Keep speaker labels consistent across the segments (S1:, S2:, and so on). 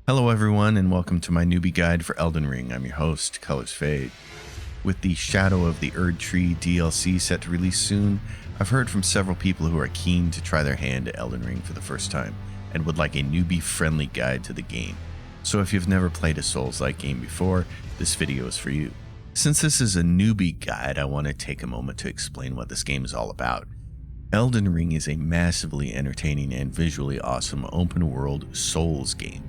S1: Hello everyone and welcome to my newbie guide for Elden Ring. I'm your host, Colors Fade. With the Shadow of the Erdtree DLC set to release soon, I've heard from several people who are keen to try their hand at Elden Ring for the first time and would like a newbie-friendly guide to the game. So if you've never played a Souls-like game before, this video is for you. Since this is a newbie guide, I want to take a moment to explain what this game is all about. Elden Ring is a massively entertaining and visually awesome open-world Souls game.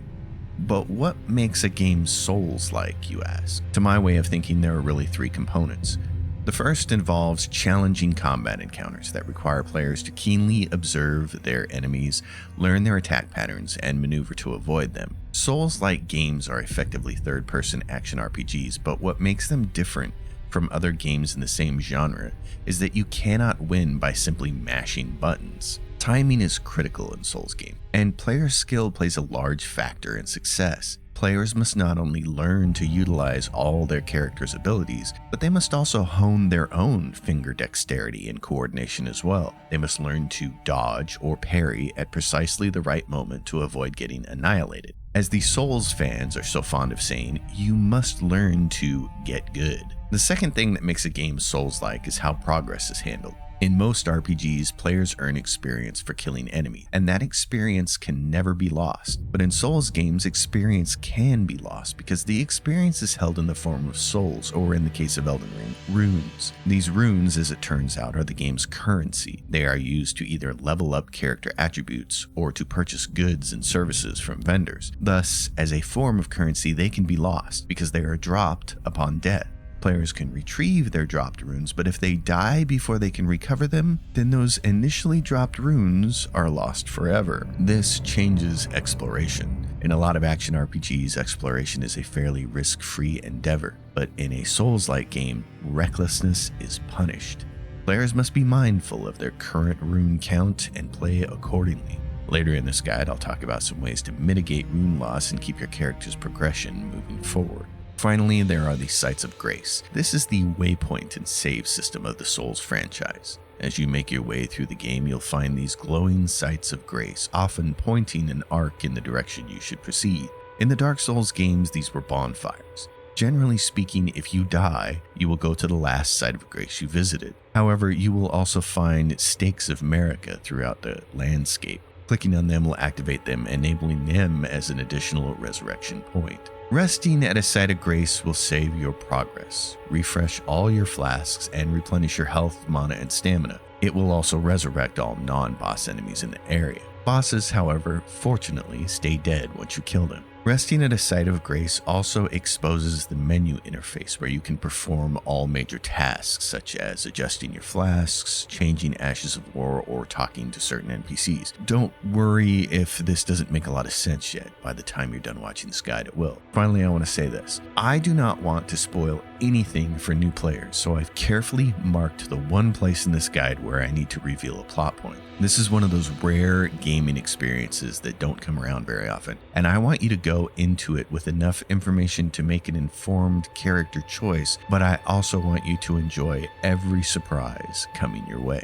S1: But what makes a game Souls-like, you ask? To my way of thinking, there are really three components. The first involves challenging combat encounters that require players to keenly observe their enemies, learn their attack patterns, and maneuver to avoid them. Souls-like games are effectively third-person action RPGs, but what makes them different from other games in the same genre is that you cannot win by simply mashing buttons. Timing is critical in Souls games, and player skill plays a large factor in success. Players must not only learn to utilize all their character's abilities, but they must also hone their own finger dexterity and coordination as well. They must learn to dodge or parry at precisely the right moment to avoid getting annihilated. As the Souls fans are so fond of saying, you must learn to get good. The second thing that makes a game Souls-like is how progress is handled. In most RPGs, players earn experience for killing enemies, and that experience can never be lost. But in Souls games, experience can be lost because the experience is held in the form of souls, or in the case of Elden Ring, runes. These runes, as it turns out, are the game's currency. They are used to either level up character attributes or to purchase goods and services from vendors. Thus, as a form of currency, they can be lost because they are dropped upon death. Players can retrieve their dropped runes, but if they die before they can recover them, then those initially dropped runes are lost forever. This changes exploration. In a lot of action RPGs, exploration is a fairly risk-free endeavor, but in a Souls-like game, recklessness is punished. Players must be mindful of their current rune count and play accordingly. Later in this guide, I'll talk about some ways to mitigate rune loss and keep your character's progression moving forward. Finally, there are the Sites of Grace. This is the waypoint and save system of the Souls franchise. As you make your way through the game, you'll find these glowing Sites of Grace, often pointing an arc in the direction you should proceed. In the Dark Souls games, these were bonfires. Generally speaking, if you die, you will go to the last Site of Grace you visited. However, you will also find Stakes of Marika throughout the landscape. Clicking on them will activate them, enabling them as an additional resurrection point. Resting at a Site of Grace will save your progress, refresh all your flasks, and replenish your health, mana, and stamina. It will also resurrect all non-boss enemies in the area. Bosses, however, fortunately stay dead once you kill them. Resting at a Site of Grace also exposes the menu interface where you can perform all major tasks such as adjusting your flasks, changing Ashes of War, or talking to certain NPCs. Don't worry if this doesn't make a lot of sense yet. By the time you're done watching this guide, it will. Finally, I want to say this. I do not want to spoil anything for new players, so I've carefully marked the one place in this guide where I need to reveal a plot point. This is one of those rare gaming experiences that don't come around very often, and I want you to go into it with enough information to make an informed character choice, but I also want you to enjoy every surprise coming your way.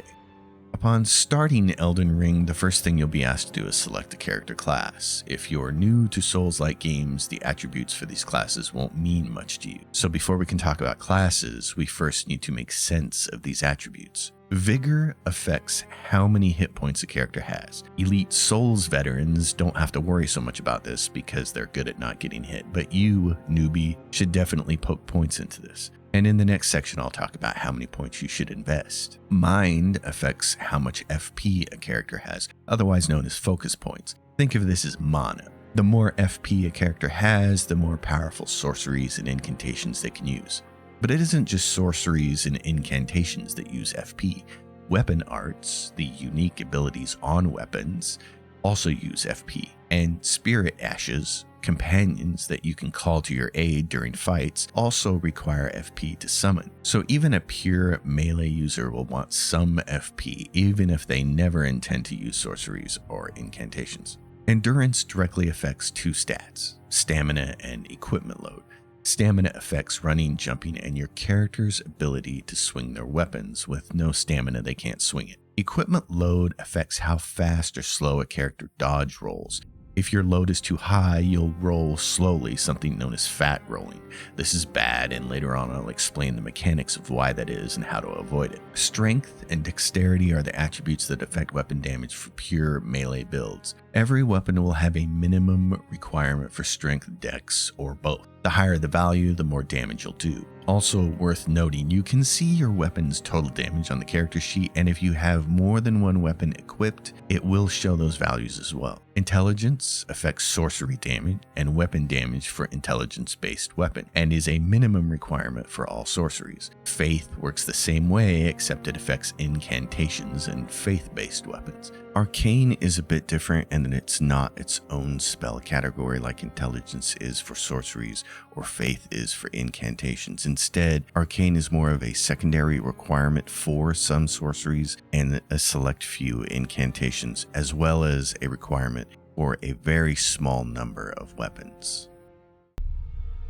S1: Upon starting Elden Ring, the first thing you'll be asked to do is select a character class. If you're new to Souls-like games, the attributes for these classes won't mean much to you. So before we can talk about classes, we first need to make sense of these attributes. Vigor affects how many hit points a character has. Elite Souls veterans don't have to worry so much about this because they're good at not getting hit, but you, newbie, should definitely poke points into this. And in the next section, I'll talk about how many points you should invest. Mind affects how much FP a character has, otherwise known as focus points. Think of this as mana. The more FP a character has, the more powerful sorceries and incantations they can use. But it isn't just sorceries and incantations that use FP. Weapon arts, the unique abilities on weapons, also use FP. And spirit ashes, companions that you can call to your aid during fights, also require FP to summon. So even a pure melee user will want some FP, even if they never intend to use sorceries or incantations. Endurance directly affects two stats, stamina and equipment load. Stamina affects running, jumping, and your character's ability to swing their weapons. With no stamina, they can't swing it. Equipment load affects how fast or slow a character dodge rolls. If your load is too high, you'll roll slowly, something known as fat rolling. This is bad, and later on I'll explain the mechanics of why that is and how to avoid it. Strength and dexterity are the attributes that affect weapon damage for pure melee builds. Every weapon will have a minimum requirement for strength, dex, or both. The higher the value, the more damage you'll do. Also worth noting, you can see your weapon's total damage on the character sheet, and if you have more than one weapon equipped, it will show those values as well. Intelligence affects sorcery damage and weapon damage for intelligence-based weapon, and is a minimum requirement for all sorceries. Faith works the same way, except it affects incantations and faith-based weapons. Arcane is a bit different in that it's not its own spell category like intelligence is for sorceries or faith is for incantations. Instead, Arcane is more of a secondary requirement for some sorceries and a select few incantations, as well as a requirement for a very small number of weapons.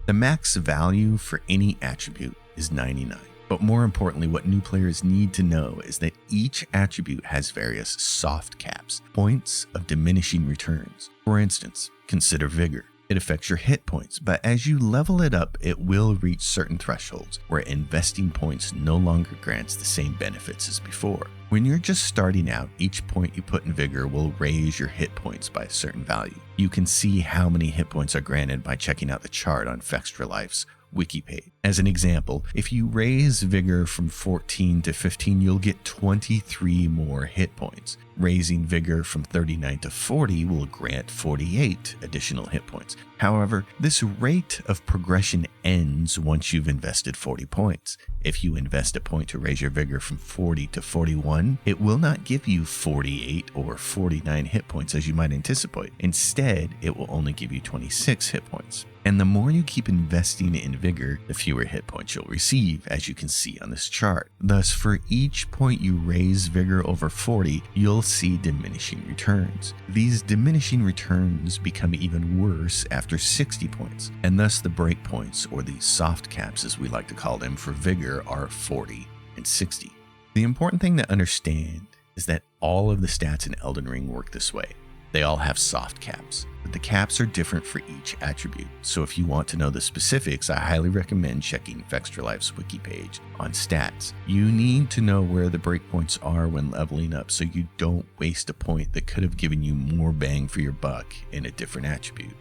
S1: The max value for any attribute is 99. But more importantly, what new players need to know is that each attribute has various soft caps, points of diminishing returns. For instance, consider Vigor. It affects your hit points, but as you level it up, it will reach certain thresholds where investing points no longer grants the same benefits as before. When you're just starting out, each point you put in Vigor will raise your hit points by a certain value. You can see how many hit points are granted by checking out the chart on Fextra Life's wiki page. As an example, if you raise Vigor from 14 to 15, you'll get 23 more hit points. Raising Vigor from 39 to 40 will grant 48 additional hit points. However, this rate of progression ends once you've invested 40 points. If you invest a point to raise your Vigor from 40 to 41, it will not give you 48 or 49 hit points as you might anticipate. Instead, it will only give you 26 hit points. And the more you keep investing in Vigor, the fewer hit points you'll receive, as you can see on this chart. Thus, for each point you raise Vigor over 40, you'll see diminishing returns. These diminishing returns become even worse after 60 points, and thus the breakpoints, or the soft caps as we like to call them, for Vigor are 40 and 60. The important thing to understand is that all of the stats in Elden Ring work this way. They all have soft caps, but the caps are different for each attribute. So if you want to know the specifics, I highly recommend checking Fextra Life's wiki page on stats. You need to know where the breakpoints are when leveling up so you don't waste a point that could have given you more bang for your buck in a different attribute.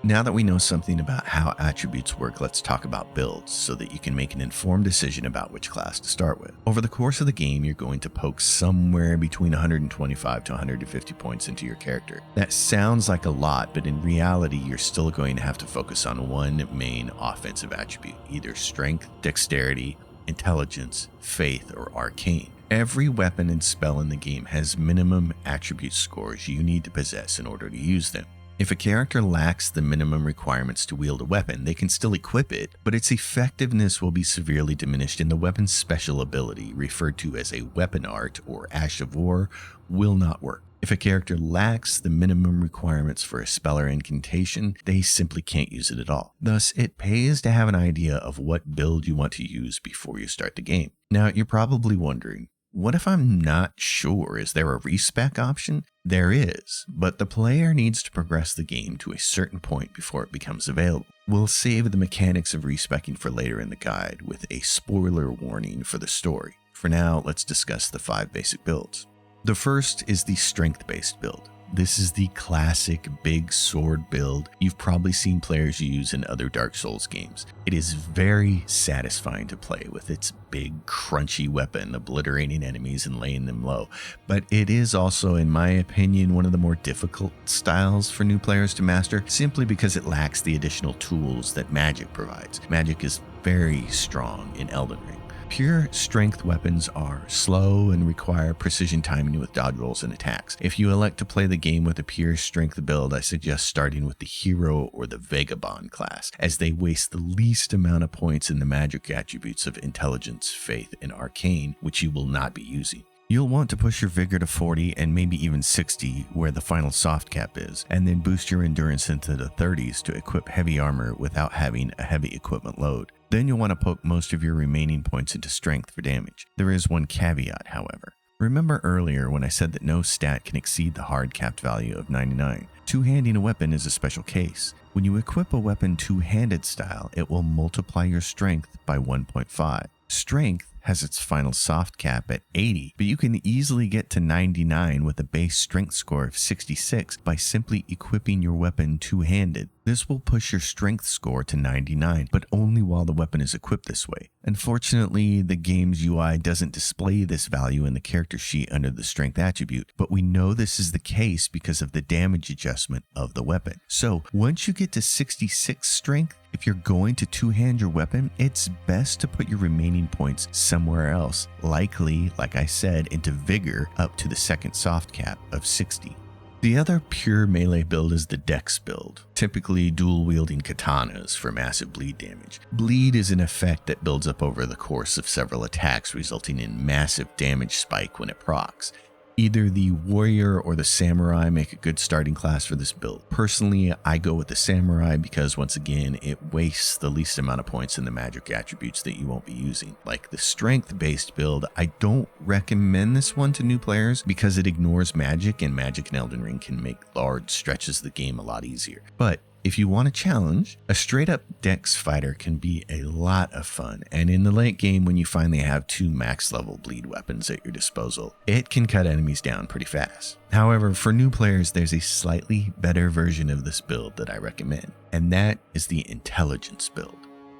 S1: Now that we know something about how attributes work, let's talk about builds so that you can make an informed decision about which class to start with. Over the course of the game, you're going to poke somewhere between 125 to 150 points into your character. That sounds like a lot, but in reality, you're still going to have to focus on one main offensive attribute, either strength, dexterity, intelligence, faith, or arcane. Every weapon and spell in the game has minimum attribute scores you need to possess in order to use them. If a character lacks the minimum requirements to wield a weapon, they can still equip it, but its effectiveness will be severely diminished and the weapon's special ability, referred to as a weapon art or Ashe of War, will not work. If a character lacks the minimum requirements for a spell or incantation, they simply can't use it at all. Thus, it pays to have an idea of what build you want to use before you start the game. Now, you're probably wondering, what if I'm not sure? Is there a respec option? There is, but the player needs to progress the game to a certain point before it becomes available. We'll save the mechanics of respecing for later in the guide with a spoiler warning for the story. For now, let's discuss the 5 basic builds. The first is the strength-based build. This is the classic big sword build you've probably seen players use in other Dark Souls games. It is very satisfying to play with its big crunchy weapon, obliterating enemies and laying them low. But it is also, in my opinion, one of the more difficult styles for new players to master, simply because it lacks the additional tools that magic provides. Magic is very strong in Elden Ring. Pure strength weapons are slow and require precision timing with dodge rolls and attacks. If you elect to play the game with a pure strength build, I suggest starting with the hero or the vagabond class, as they waste the least amount of points in the magic attributes of intelligence, faith, and arcane, which you will not be using. You'll want to push your vigor to 40 and maybe even 60 where the final soft cap is, and then boost your endurance into the 30s to equip heavy armor without having a heavy equipment load. Then you'll want to poke most of your remaining points into strength for damage. There is one caveat, however. Remember earlier when I said that no stat can exceed the hard capped value of 99? Two-handing a weapon is a special case. When you equip a weapon two-handed style, it will multiply your strength by 1.5. Strength has its final soft cap at 80, but you can easily get to 99 with a base strength score of 66 by simply equipping your weapon two-handed. This will push your strength score to 99, but only while the weapon is equipped this way. Unfortunately, the game's UI doesn't display this value in the character sheet under the strength attribute, but we know this is the case because of the damage adjustment of the weapon. So once you get to 66 strength, if you're going to two-hand your weapon, it's best to put your remaining points somewhere else, likely, like I said, into Vigor up to the second soft cap of 60. The other pure melee build is the Dex build, typically dual-wielding katanas for massive bleed damage. Bleed is an effect that builds up over the course of several attacks, resulting in massive damage spike when it procs. Either the warrior or the samurai make a good starting class for this build. Personally, I go with the samurai because once again, it wastes the least amount of points in the magic attributes that you won't be using. Like the strength-based build, I don't recommend this one to new players because it ignores magic, and magic in Elden Ring can make large stretches of the game a lot easier. But if you want a challenge, a straight-up Dex fighter can be a lot of fun, and in the late game when you finally have two max-level bleed weapons at your disposal, it can cut enemies down pretty fast. However, for new players, there's a slightly better version of this build that I recommend, and that is the Intelligence build.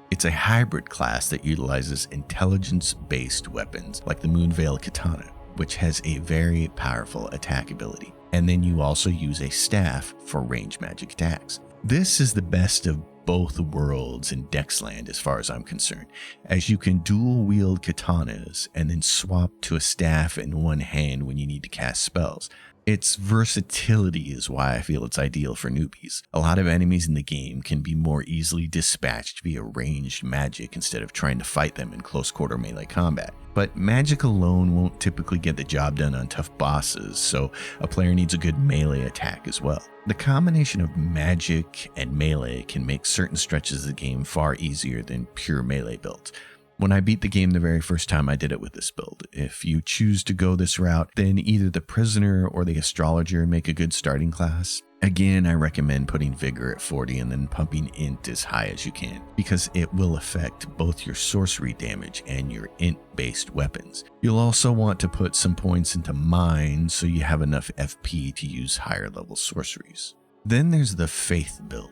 S1: It's a hybrid class that utilizes intelligence-based weapons like the Moonveil Katana, which has a very powerful attack ability, and then you also use a staff for range magic attacks. This is the best of both worlds in Dexland as far as I'm concerned, as you can dual wield katanas and then swap to a staff in one hand when you need to cast spells. Its versatility is why I feel it's ideal for newbies. A lot of enemies in the game can be more easily dispatched via ranged magic instead of trying to fight them in close quarter melee combat. But magic alone won't typically get the job done on tough bosses, so a player needs a good melee attack as well. The combination of magic and melee can make certain stretches of the game far easier than pure melee builds. When I beat the game the very first time, I did it with this build. If you choose to go this route, then either the Prisoner or the Astrologer make a good starting class. Again, I recommend putting Vigor at 40 and then pumping Int as high as you can, because it will affect both your sorcery damage and your Int-based weapons. You'll also want to put some points into Mind so you have enough FP to use higher level sorceries. Then there's the Faith build.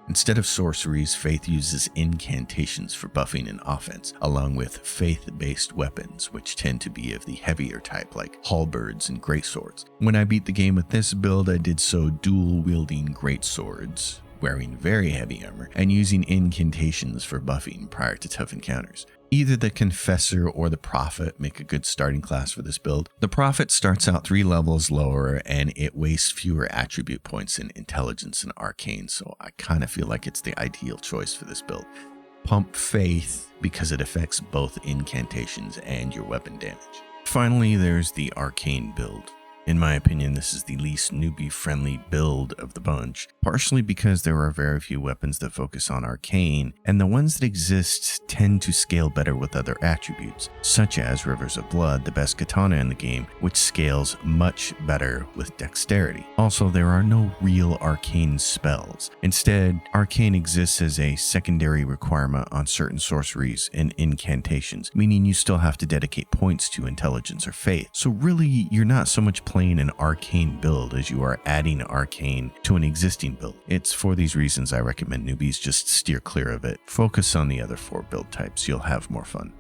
S1: Instead of sorceries, Faith uses incantations for buffing and offense, along with faith-based weapons, which tend to be of the heavier type like halberds and greatswords. When I beat the game with this build, I did so dual-wielding greatswords, wearing very heavy armor, and using incantations for buffing prior to tough encounters. Either the Confessor or the Prophet make a good starting class for this build. The Prophet starts out 3 levels lower and it wastes fewer attribute points in Intelligence and Arcane, so I kind of feel like it's the ideal choice for this build. Pump Faith because it affects both incantations and your weapon damage. Finally, there's the Arcane build. In my opinion, this is the least newbie-friendly build of the bunch, partially because there are very few weapons that focus on Arcane, and the ones that exist tend to scale better with other attributes, such as Rivers of Blood, the best katana in the game, which scales much better with dexterity. Also, there are no real Arcane spells. Instead, Arcane exists as a secondary requirement on certain sorceries and incantations, meaning you still have to dedicate points to Intelligence or Faith. So really, you're not so much playing an Arcane build as you are adding Arcane to an existing build. It's for these reasons I recommend newbies just steer clear of it. Focus on the other 4 build types, you'll have more fun.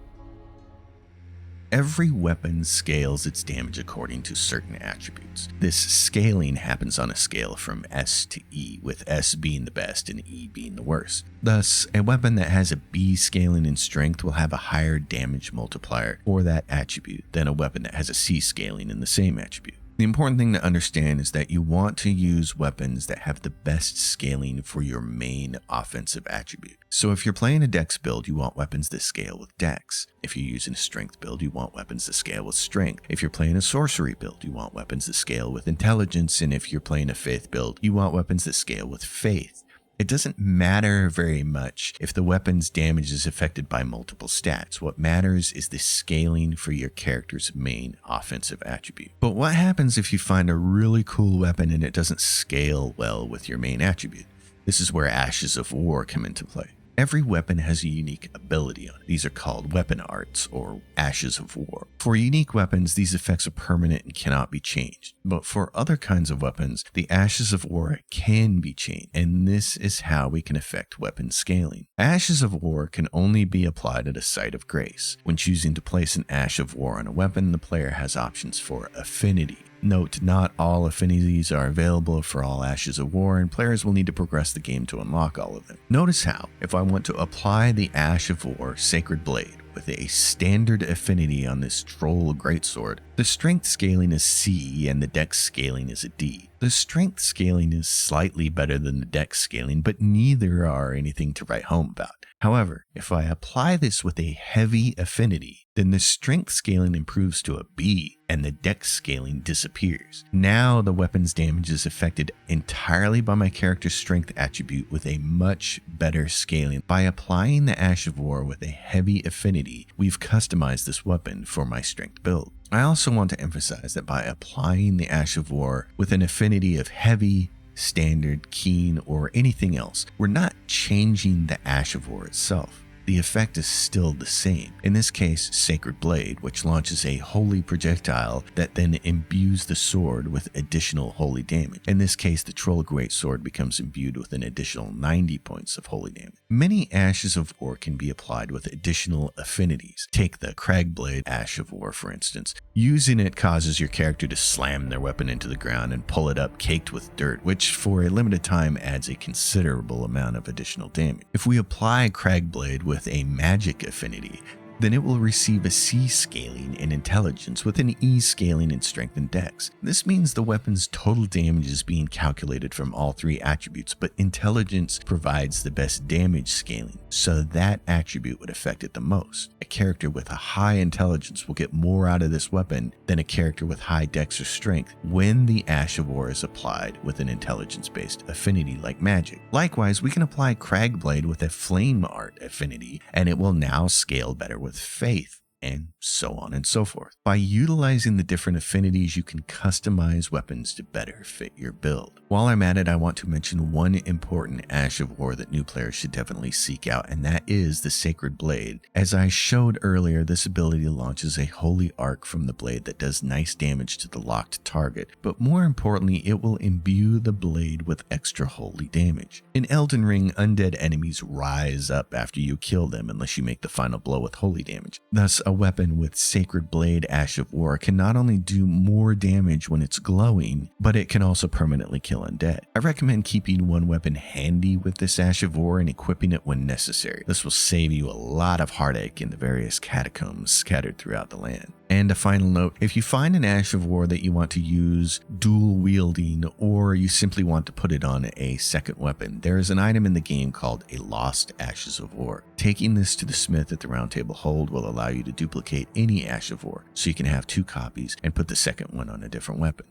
S1: Every weapon scales its damage according to certain attributes. This scaling happens on a scale from S to E, with S being the best and E being the worst. Thus, a weapon that has a B scaling in strength will have a higher damage multiplier for that attribute than a weapon that has a C scaling in the same attribute. The important thing to understand is that you want to use weapons that have the best scaling for your main offensive attribute. So if you're playing a Dex build, you want weapons that scale with Dex. If you're using a Strength build, you want weapons that scale with Strength. If you're playing a Sorcery build, you want weapons that scale with Intelligence. And if you're playing a Faith build, you want weapons that scale with Faith. It doesn't matter very much if the weapon's damage is affected by multiple stats. What matters is the scaling for your character's main offensive attribute. But what happens if you find a really cool weapon and it doesn't scale well with your main attribute? This is where Ashes of War come into play. Every weapon has a unique ability on it. These are called weapon arts or Ashes of War. For unique weapons, these effects are permanent and cannot be changed. But for other kinds of weapons, the Ashes of War can be changed, and this is how we can affect weapon scaling. Ashes of War can only be applied at a site of grace. When choosing to place an Ash of War on a weapon, the player has options for affinity. Note, not all affinities are available for all Ashes of War, and players will need to progress the game to unlock all of them. Notice how, if I want to apply the Ash of War Sacred Blade with a standard affinity on this Troll Greatsword, the strength scaling is C and the dex scaling is a D. The strength scaling is slightly better than the dex scaling, but neither are anything to write home about. However, if I apply this with a heavy affinity, then the strength scaling improves to a B and the dex scaling disappears. Now the weapon's damage is affected entirely by my character's strength attribute with a much better scaling. By applying the Ash of War with a heavy affinity, we've customized this weapon for my strength build. I also want to emphasize that by applying the Ash of War with an affinity of heavy, standard, keen, or anything else, we're not changing the Ash of War itself. The effect is still the same. In this case, Sacred Blade, which launches a holy projectile that then imbues the sword with additional holy damage. In this case, the Troll Greatsword becomes imbued with an additional 90 points of holy damage. Many Ashes of War can be applied with additional affinities. Take the Cragblade Ash of War, for instance. Using it causes your character to slam their weapon into the ground and pull it up caked with dirt, which for a limited time adds a considerable amount of additional damage. If we apply Cragblade with a magic affinity, then it will receive a C scaling in intelligence with an E scaling in strength and dex. This means the weapon's total damage is being calculated from all three attributes, but intelligence provides the best damage scaling, so that attribute would affect it the most. A character with a high intelligence will get more out of this weapon than a character with high dex or strength when the Ash of War is applied with an intelligence-based affinity like magic. Likewise, we can apply Cragblade with a flame art affinity, and it will now scale better with faith, and so on and so forth. By utilizing the different affinities, you can customize weapons to better fit your build. While I'm at it, I want to mention one important Ash of War that new players should definitely seek out, and that is the Sacred Blade. As I showed earlier, this ability launches a holy arc from the blade that does nice damage to the locked target, but more importantly, it will imbue the blade with extra holy damage. In Elden Ring, undead enemies rise up after you kill them unless you make the final blow with holy damage. Thus, a weapon with Sacred Blade Ash of War can not only do more damage when it's glowing, but it can also permanently kill undead. I recommend keeping one weapon handy with this Ash of War and equipping it when necessary. This will save you a lot of heartache in the various catacombs scattered throughout the land. And a final note, if you find an Ash of War that you want to use dual wielding, or you simply want to put it on a second weapon, there is an item in the game called a Lost Ashes of War. Taking this to the smith at the Round Table Hold will allow you to duplicate any Ash of War, so you can have two copies and put the second one on a different weapon.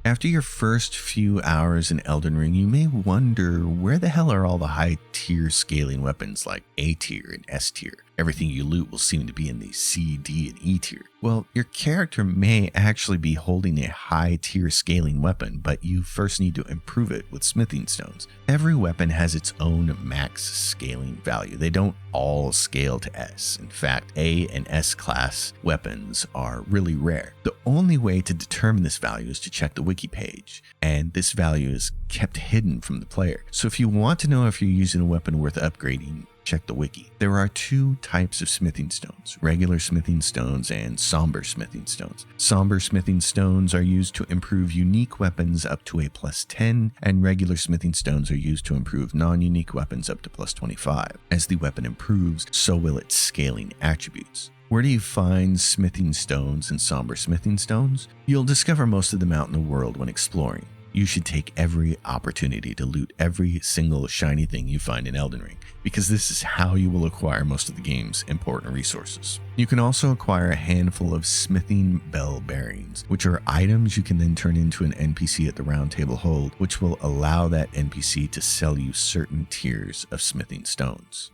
S1: After your first few hours in Elden Ring, you may wonder where the hell are all the high tier scaling weapons like A tier and S tier. Everything you loot will seem to be in the C, D, and E tier. Well, your character may actually be holding a high tier scaling weapon, but you first need to improve it with smithing stones. Every weapon has its own max scaling value. They don't all scale to S. In fact, A and S class weapons are really rare. The only way to determine this value is to check the wiki page, and this value is kept hidden from the player. So if you want to know if you're using a weapon worth upgrading, check the wiki. There are two types of smithing stones, regular smithing stones and somber smithing stones. Somber smithing stones are used to improve unique weapons up to a +10, and regular smithing stones are used to improve non-unique weapons up to +25. As the weapon improves, so will its scaling attributes. Where do you find smithing stones and somber smithing stones? You'll discover most of them out in the world when exploring. you should take every opportunity to loot every single shiny thing you find in Elden Ring, because this is how you will acquire most of the game's important resources. You can also acquire a handful of smithing bell bearings, which are items you can then turn into an NPC at the Round Table Hold, which will allow that NPC to sell you certain tiers of smithing stones.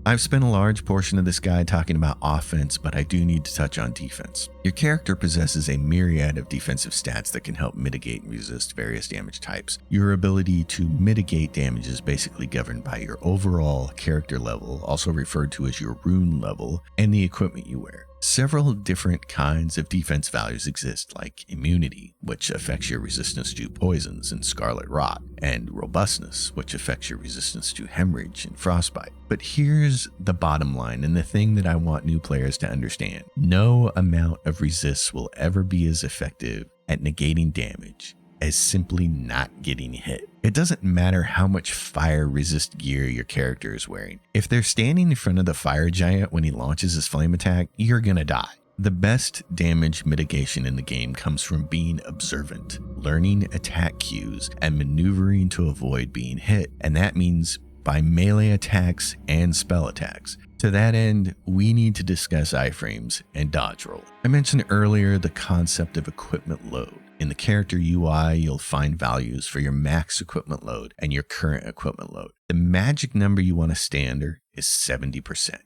S1: I've spent a large portion of this guide talking about offense, but I do need to touch on defense. Your character possesses a myriad of defensive stats that can help mitigate and resist various damage types. Your ability to mitigate damage is basically governed by your overall character level, also referred to as your rune level, and the equipment you wear. Several different kinds of defense values exist, like immunity, which affects your resistance to poisons and scarlet rot, and robustness, which affects your resistance to hemorrhage and frostbite. But here's the bottom line, and the thing that I want new players to understand. No amount of resist will ever be as effective at negating damage as simply not getting hit. It doesn't matter how much fire resist gear your character is wearing. If they're standing in front of the fire giant when he launches his flame attack, you're gonna die. The best damage mitigation in the game comes from being observant, learning attack cues, and maneuvering to avoid being hit. And that means by melee attacks and spell attacks. To that end, we need to discuss iFrames and dodge roll. I mentioned earlier the concept of equipment load. In the character UI, you'll find values for your max equipment load and your current equipment load. The magic number you want to standard is 70%.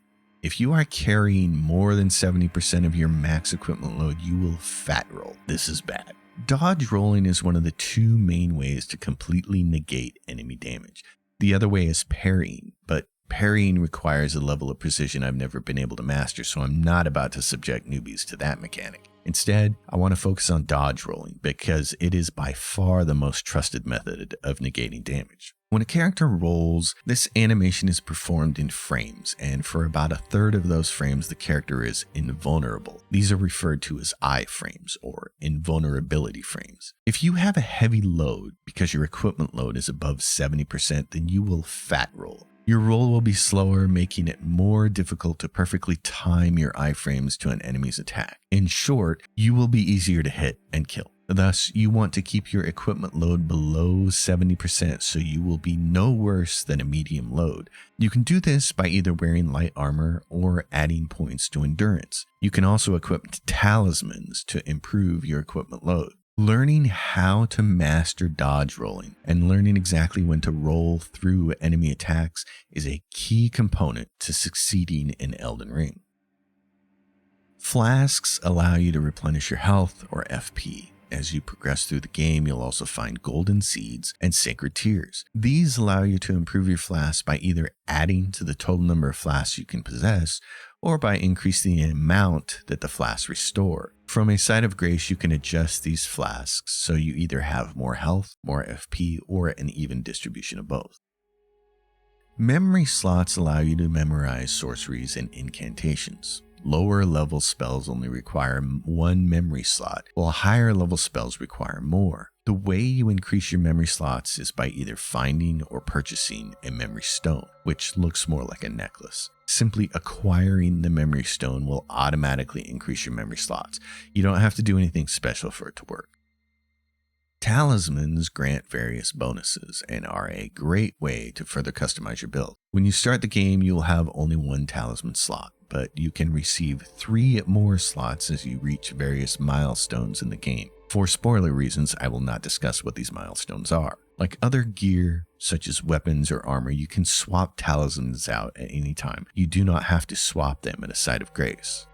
S1: If you are carrying more than 70% of your max equipment load, you will fat roll. This is bad. Dodge rolling is one of the two main ways to completely negate enemy damage. The other way is parrying, but parrying requires a level of precision I've never been able to master, so I'm not about to subject newbies to that mechanic. Instead, I want to focus on dodge rolling because it is by far the most trusted method of negating damage. When a character rolls, this animation is performed in frames, and for about a third of those frames, the character is invulnerable. These are referred to as iFrames, or invulnerability frames. If you have a heavy load because your equipment load is above 70%, then you will fat roll. Your roll will be slower, making it more difficult to perfectly time your iframes to an enemy's attack. In short, you will be easier to hit and kill. Thus, you want to keep your equipment load below 70% so you will be no worse than a medium load. You can do this by either wearing light armor or adding points to endurance. You can also equip talismans to improve your equipment load. Learning how to master dodge rolling and learning exactly when to roll through enemy attacks is a key component to succeeding in Elden Ring. Flasks allow you to replenish your health, or FP. As you progress through the game, you'll also find golden seeds and sacred tears. These allow you to improve your flasks by either adding to the total number of flasks you can possess, or by increasing the amount that the flasks restore. From a side of grace, you can adjust these flasks so you either have more health, more FP, or an even distribution of both. Memory slots allow you to memorize sorceries and incantations. Lower level spells only require one memory slot, while higher level spells require more. The way you increase your memory slots is by either finding or purchasing a memory stone, which looks more like a necklace. Simply acquiring the memory stone will automatically increase your memory slots. You don't have to do anything special for it to work. Talismans grant various bonuses and are a great way to further customize your build. When you start the game, you will have only one talisman slot, but you can receive 3 more slots as you reach various milestones in the game. For spoiler reasons, I will not discuss what these milestones are. Like other gear, such as weapons or armor, you can swap talismans out at any time. You do not have to swap them at a site of grace.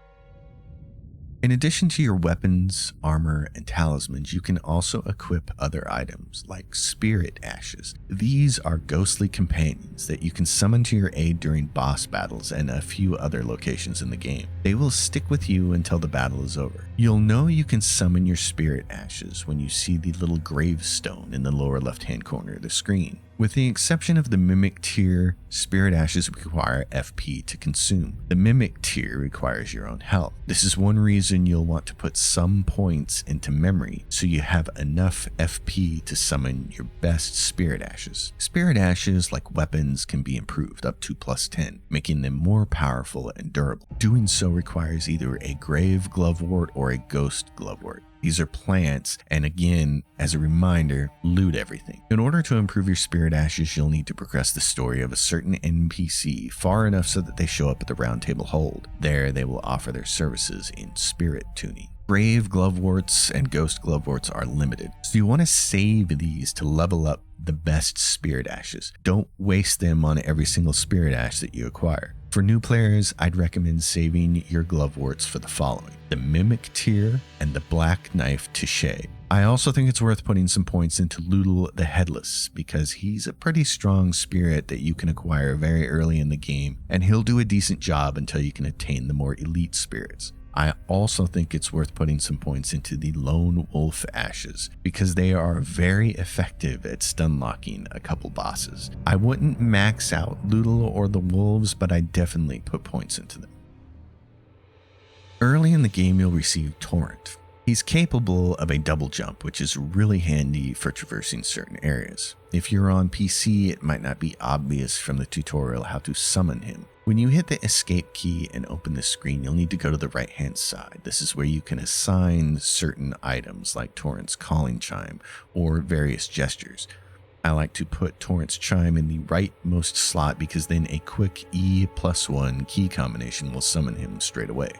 S1: In addition to your weapons, armor, and talismans, you can also equip other items like spirit ashes. These are ghostly companions that you can summon to your aid during boss battles and a few other locations in the game. They will stick with you until the battle is over. You'll know you can summon your spirit ashes when you see the little gravestone in the lower left-hand corner of the screen. With the exception of the Mimic tier, Spirit Ashes require FP to consume. The Mimic tier requires your own health. This is one reason you'll want to put some points into memory so you have enough FP to summon your best Spirit Ashes. Spirit Ashes, like weapons, can be improved up to +10, making them more powerful and durable. Doing so requires either a Grave Glovewort or a Ghost Glovewort. These are plants, and again, as a reminder, loot everything. In order to improve your spirit ashes, you'll need to progress the story of a certain NPC far enough so that they show up at the Round Table Hold. There, they will offer their services in spirit tuning. Brave Gloveworts and Ghost Gloveworts are limited, so you want to save these to level up the best spirit ashes. Don't waste them on every single spirit ash that you acquire. For new players, I'd recommend saving your Gloveworts for the following: the Mimic Tear and the Black Knife Touche. I also think it's worth putting some points into Loodle the Headless, because he's a pretty strong spirit that you can acquire very early in the game, and he'll do a decent job until you can attain the more elite spirits. I also think it's worth putting some points into the Lone Wolf Ashes, because they are very effective at stun locking a couple bosses. I wouldn't max out Loodle or the Wolves, but I definitely put points into them. Early in the game, you'll receive Torrent. He's capable of a double jump, which is really handy for traversing certain areas. If you're on PC, it might not be obvious from the tutorial how to summon him. When you hit the escape key and open the screen, you'll need to go to the right hand side. This is where you can assign certain items like Torrent's calling chime or various gestures. I like to put Torrent's chime in the rightmost slot because then a quick E+1 key combination will summon him straight away.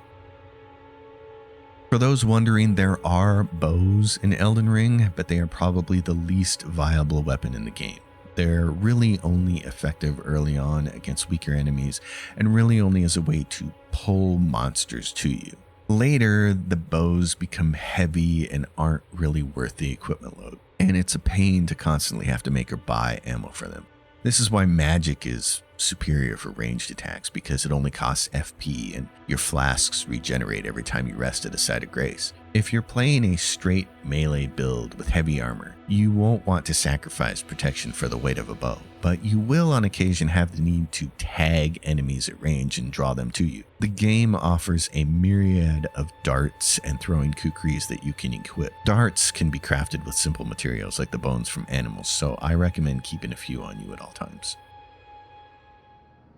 S1: For those wondering, there are bows in Elden Ring, but they are probably the least viable weapon in the game. They're really only effective early on against weaker enemies, and really only as a way to pull monsters to you. Later, the bows become heavy and aren't really worth the equipment load, and it's a pain to constantly have to make or buy ammo for them. This is why magic is superior for ranged attacks, because it only costs FP and your flasks regenerate every time you rest at a site of grace. If you're playing a straight melee build with heavy armor, you won't want to sacrifice protection for the weight of a bow, but you will on occasion have the need to tag enemies at range and draw them to you. The game offers a myriad of darts and throwing kukris that you can equip. Darts can be crafted with simple materials like the bones from animals, so I recommend keeping a few on you at all times.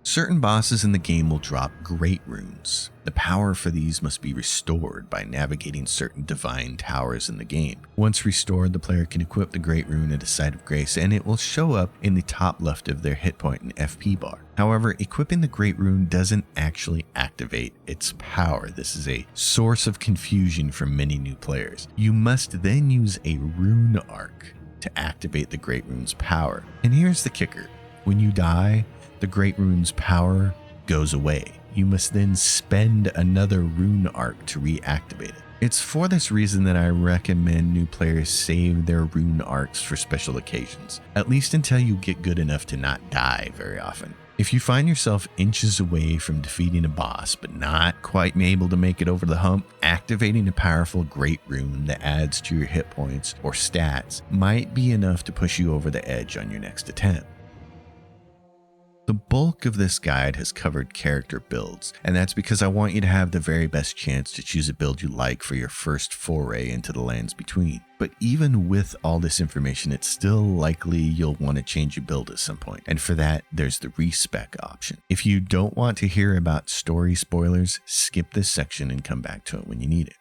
S1: Certain bosses in the game will drop great runes. The power for these must be restored by navigating certain divine towers in the game. Once restored, the player can equip the great rune at a site of grace, and it will show up in the top left of their hit point and FP bar. However, equipping the great rune doesn't actually activate its power. This is a source of confusion for many new players. You must then use a rune arc to activate the great rune's power. And here's the kicker: when you die, the great rune's power goes away. You must then spend another rune arc to reactivate it. It's for this reason that I recommend new players save their rune arcs for special occasions, at least until you get good enough to not die very often. If you find yourself inches away from defeating a boss but not quite able to make it over the hump, activating a powerful great rune that adds to your hit points or stats might be enough to push you over the edge on your next attempt. The bulk of this guide has covered character builds, and that's because I want you to have the very best chance to choose a build you like for your first foray into the lands between. But even with all this information, it's still likely you'll want to change your build at some point, and for that, there's the respec option. If you don't want to hear about story spoilers, skip this section and come back to it when you need it.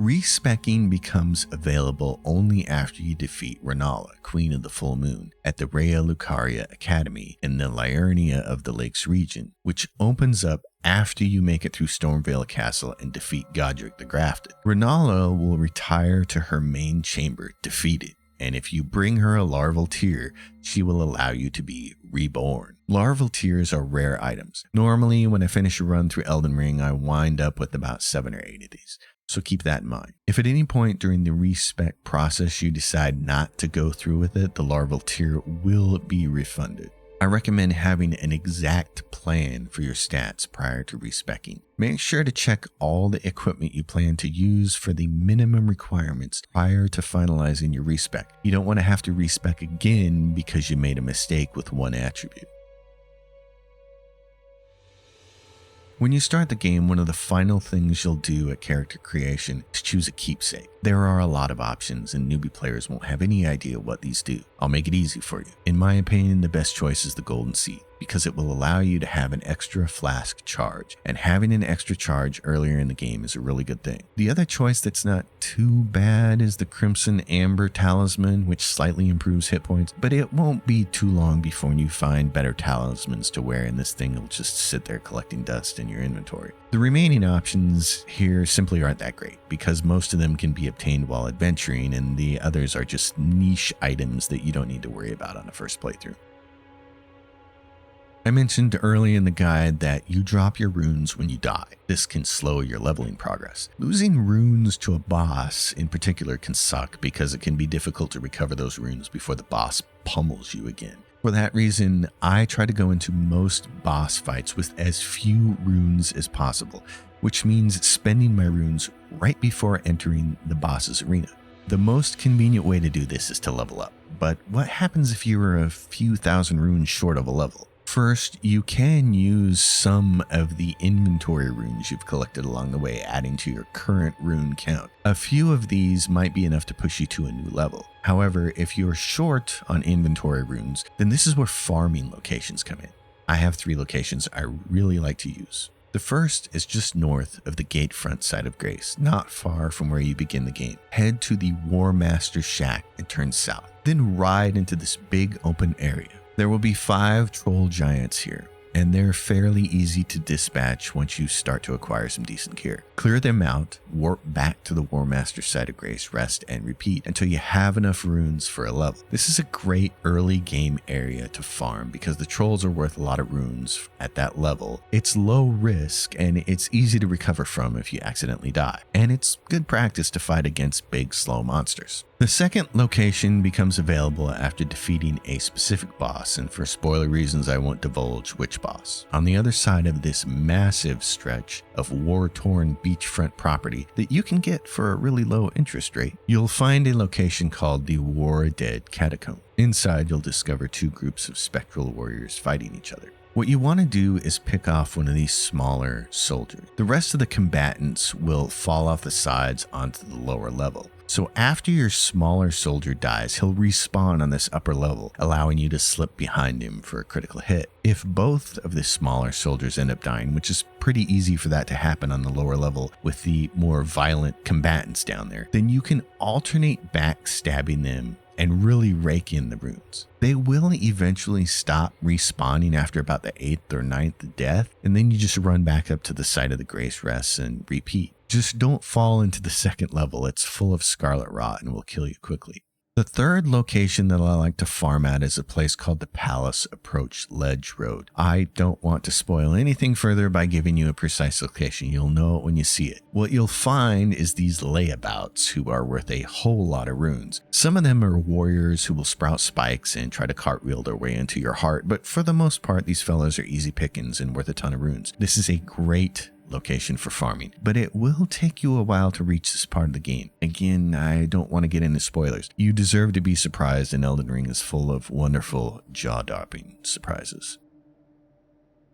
S1: Respecking becomes available only after you defeat Renala, Queen of the Full Moon, at the Rhea Lucaria Academy in the Liurnia of the Lakes region, which opens up after you make it through Stormvale Castle and defeat Godric the Grafted. Renala will retire to her main chamber defeated, and if you bring her a larval tear, she will allow you to be reborn. Larval tears are rare items. Normally, when I finish a run through Elden Ring, I wind up with about 7 or 8 of these. So keep that in mind. If at any point during the respec process you decide not to go through with it, the larval tear will be refunded. I recommend having an exact plan for your stats prior to respecking. Make sure to check all the equipment you plan to use for the minimum requirements prior to finalizing your respec. You don't want to have to respec again because you made a mistake with one attribute. When you start the game, one of the final things you'll do at character creation is choose a keepsake. There are a lot of options and newbie players won't have any idea what these do. I'll make it easy for you. In my opinion, the best choice is the golden seed, because it will allow you to have an extra flask charge, and having an extra charge earlier in the game is a really good thing. The other choice that's not too bad is the Crimson Amber Talisman, which slightly improves hit points, but it won't be too long before you find better talismans to wear, and this thing will just sit there collecting dust in your inventory. The remaining options here simply aren't that great, because most of them can be obtained while adventuring, and the others are just niche items that you don't need to worry about on a first playthrough. I mentioned early in the guide that you drop your runes when you die. This can slow your leveling progress. Losing runes to a boss in particular can suck because it can be difficult to recover those runes before the boss pummels you again. For that reason, I try to go into most boss fights with as few runes as possible, which means spending my runes right before entering the boss's arena. The most convenient way to do this is to level up, but what happens if you are a few thousand runes short of a level? First, you can use some of the inventory runes you've collected along the way, adding to your current rune count. A few of these might be enough to push you to a new level. However, if you're short on inventory runes, then this is where farming locations come in. I have 3 locations I really like to use. The first is just north of the Gatefront side of Grace, not far from where you begin the game. Head to the War Master's Shack and turn south, then ride into this big open area. There will be 5 troll giants here, and they're fairly easy to dispatch once you start to acquire some decent gear. Clear them out, warp back to the War Master's side of Grace, rest, and repeat until you have enough runes for a level. This is a great early game area to farm because the trolls are worth a lot of runes at that level. It's low risk, and it's easy to recover from if you accidentally die, and it's good practice to fight against big, slow monsters. The second location becomes available after defeating a specific boss, and for spoiler reasons I won't divulge which boss. On the other side of this massive stretch of war-torn beachfront property that you can get for a really low interest rate, you'll find a location called the War Dead Catacomb. Inside you'll discover 2 groups of spectral warriors fighting each other. What you want to do is pick off one of these smaller soldiers. The rest of the combatants will fall off the sides onto the lower level. So after your smaller soldier dies, he'll respawn on this upper level, allowing you to slip behind him for a critical hit. If both of the smaller soldiers end up dying, which is pretty easy for that to happen on the lower level with the more violent combatants down there, then you can alternate backstabbing them and really rake in the runes. They will eventually stop respawning after about the 8th or 9th death, and then you just run back up to the site of the Grace Rests and repeat. Just don't fall into the 2nd level. It's full of scarlet rot and will kill you quickly. The third location that I like to farm at is a place called the Palace Approach Ledge Road. I don't want to spoil anything further by giving you a precise location. You'll know it when you see it. What you'll find is these layabouts who are worth a whole lot of runes. Some of them are warriors who will sprout spikes and try to cartwheel their way into your heart, but for the most part, these fellows are easy pickings and worth a ton of runes. This is a great location for farming, but it will take you a while to reach this part of the game. Again, I don't want to get into spoilers. You deserve to be surprised, and Elden Ring is full of wonderful, jaw-dropping surprises.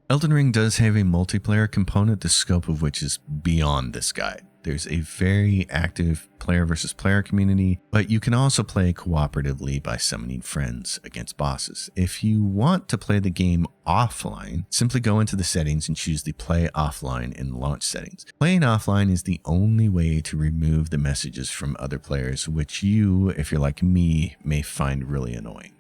S1: Elden Ring does have a multiplayer component, the scope of which is beyond this guide. There's a very active player versus player community, but you can also play cooperatively by summoning friends against bosses. If you want to play the game offline, simply go into the settings and choose the play offline in launch settings. Playing offline is the only way to remove the messages from other players, which you, if you're like me, may find really annoying.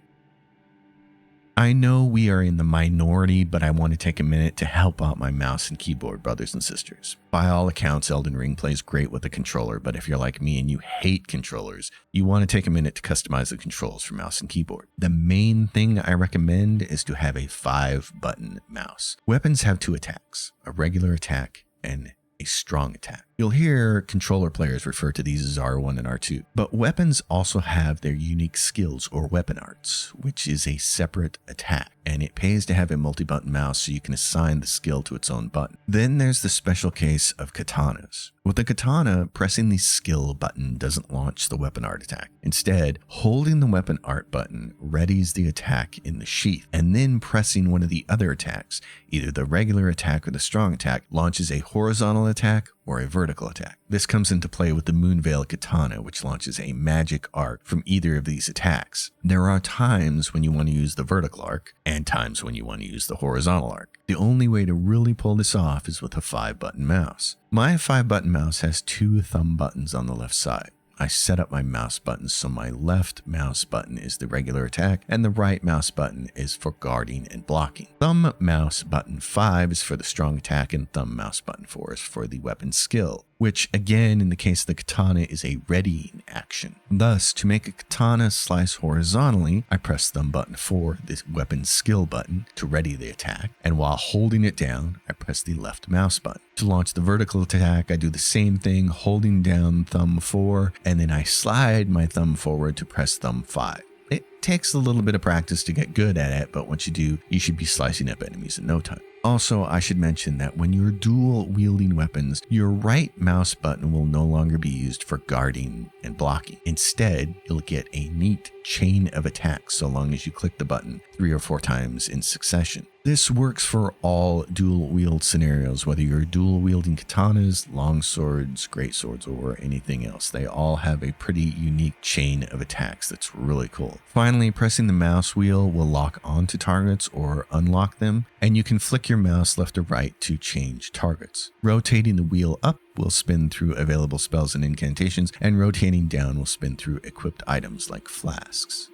S1: I know we are in the minority, but I want to take a minute to help out my mouse and keyboard brothers and sisters. By all accounts, Elden Ring plays great with a controller, but if you're like me and you hate controllers, you want to take a minute to customize the controls for mouse and keyboard. The main thing I recommend is to have a 5-button mouse. Weapons have 2 attacks, a regular attack and a strong attack. You'll hear controller players refer to these as R1 and R2, but weapons also have their unique skills or weapon arts, which is a separate attack, and it pays to have a multi-button mouse so you can assign the skill to its own button. Then there's the special case of katanas. With the katana, pressing the skill button doesn't launch the weapon art attack. Instead, holding the weapon art button readies the attack in the sheath, and then pressing one of the other attacks, either the regular attack or the strong attack, launches a horizontal attack or a vertical attack. This comes into play with the Moonveil Katana, which launches a magic arc from either of these attacks. There are times when you want to use the vertical arc and times when you want to use the horizontal arc. The only way to really pull this off is with a 5-button mouse. My 5-button mouse has 2 thumb buttons on the left side. I set up my mouse buttons so my left mouse button is the regular attack and the right mouse button is for guarding and blocking. Thumb mouse button 5 is for the strong attack and thumb mouse button 4 is for the weapon skill, which again in the case of the katana is a readying action. Thus, to make a katana slice horizontally, I press thumb button 4, the weapon skill button, to ready the attack, and while holding it down, I press the left mouse button. To launch the vertical attack, I do the same thing, holding down thumb 4, and then I slide my thumb forward to press thumb 5. It takes a little bit of practice to get good at it, but once you do, you should be slicing up enemies in no time. Also, I should mention that when you're dual wielding weapons, your right mouse button will no longer be used for guarding and blocking. Instead, you'll get a neat chain of attacks so long as you click the button 3 or 4 times in succession. This works for all dual wield scenarios, whether you're dual wielding katanas, long swords, great swords, or anything else. They all have a pretty unique chain of attacks that's really cool. Finally, pressing the mouse wheel will lock onto targets or unlock them, and you can flick your mouse left or right to change targets. Rotating the wheel up will spin through available spells and incantations, and rotating down will spin through equipped items like flasks.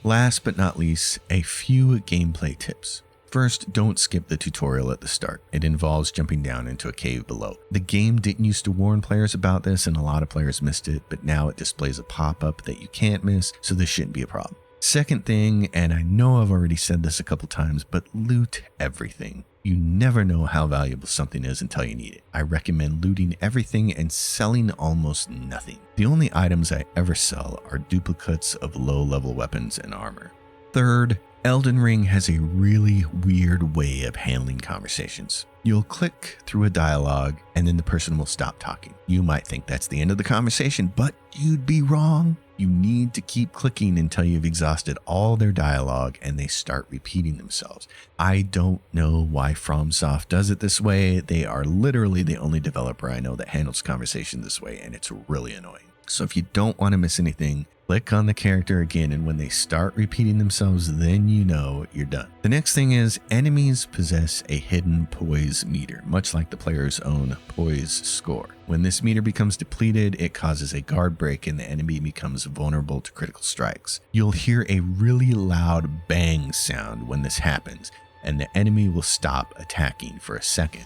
S1: Last but not least, a few gameplay tips. First, don't skip the tutorial at the start. It involves jumping down into a cave below. The game didn't used to warn players about this and a lot of players missed it, but now it displays a pop-up that you can't miss, so this shouldn't be a problem. Second thing, and I know I've already said this a couple times, but loot everything. You never know how valuable something is until you need it. I recommend looting everything and selling almost nothing. The only items I ever sell are duplicates of low-level weapons and armor. Third, Elden Ring has a really weird way of handling conversations. You'll click through a dialogue and then the person will stop talking. You might think that's the end of the conversation, but you'd be wrong. You need to keep clicking until you've exhausted all their dialogue and they start repeating themselves. I don't know why FromSoft does it this way. They are literally the only developer I know that handles conversation this way, and it's really annoying. So if you don't want to miss anything, click on the character again, and when they start repeating themselves, then you know you're done. The next thing is enemies possess a hidden poise meter, much like the player's own poise score. When this meter becomes depleted, it causes a guard break and the enemy becomes vulnerable to critical strikes. You'll hear a really loud bang sound when this happens, and the enemy will stop attacking for a second.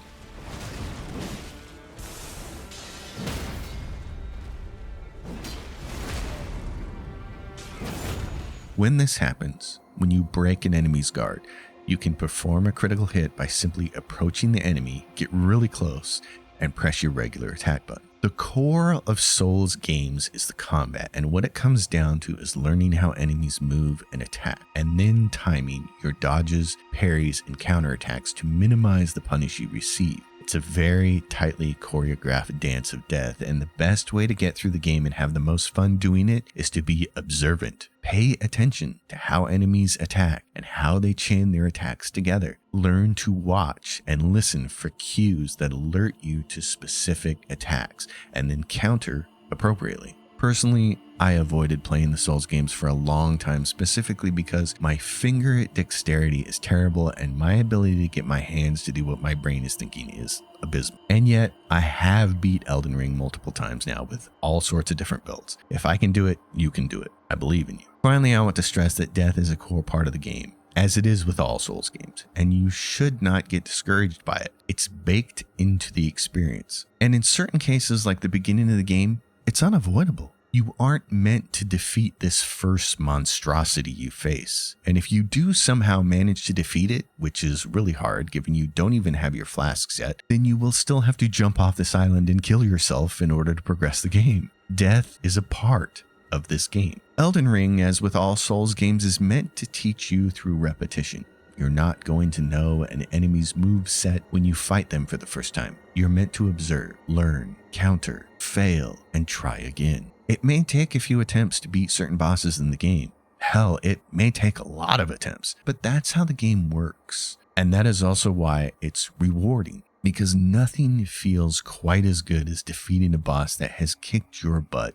S1: When this happens, when you break an enemy's guard, you can perform a critical hit by simply approaching the enemy, get really close, and press your regular attack button. The core of Souls games is the combat, and what it comes down to is learning how enemies move and attack, and then timing your dodges, parries, and counterattacks to minimize the punish you receive. It's a very tightly choreographed dance of death, and the best way to get through the game and have the most fun doing it is to be observant. Pay attention to how enemies attack and how they chain their attacks together. Learn to watch and listen for cues that alert you to specific attacks, and then counter appropriately. Personally, I avoided playing the Souls games for a long time, specifically because my finger dexterity is terrible and my ability to get my hands to do what my brain is thinking is abysmal. And yet, I have beat Elden Ring multiple times now with all sorts of different builds. If I can do it, you can do it. I believe in you. Finally, I want to stress that death is a core part of the game, as it is with all Souls games, and you should not get discouraged by it. It's baked into the experience. And in certain cases, like the beginning of the game, it's unavoidable. You aren't meant to defeat this first monstrosity you face. And if you do somehow manage to defeat it, which is really hard given you don't even have your flasks yet, then you will still have to jump off this island and kill yourself in order to progress the game. Death is a part of this game. Elden Ring, as with all Souls games, is meant to teach you through repetition. You're not going to know an enemy's move set when you fight them for the first time. You're meant to observe, learn, counter, fail, and try again. It may take a few attempts to beat certain bosses in the game. Hell, it may take a lot of attempts, but that's how the game works. And that is also why it's rewarding. because nothing feels quite as good as defeating a boss that has kicked your butt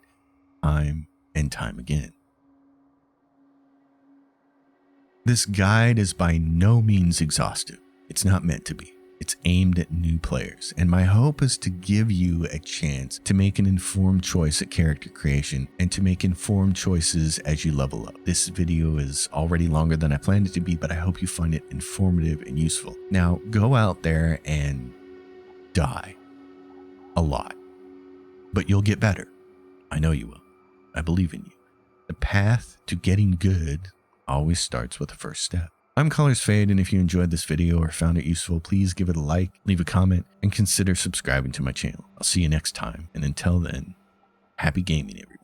S1: time and time again. This guide is by no means exhaustive. It's not meant to be. It's aimed at new players, and my hope is to give you a chance to make an informed choice at character creation and to make informed choices as you level up. This video is already longer than I planned it to be, but I hope you find it informative and useful. Now, go out there and die a lot, but you'll get better. I know you will. I believe in you. The path to getting good always starts with the first step. I'm Colors Fade, and if you enjoyed this video or found it useful, please give it a like, leave a comment, and consider subscribing to my channel. I'll see you next time, and until then, happy gaming, everyone.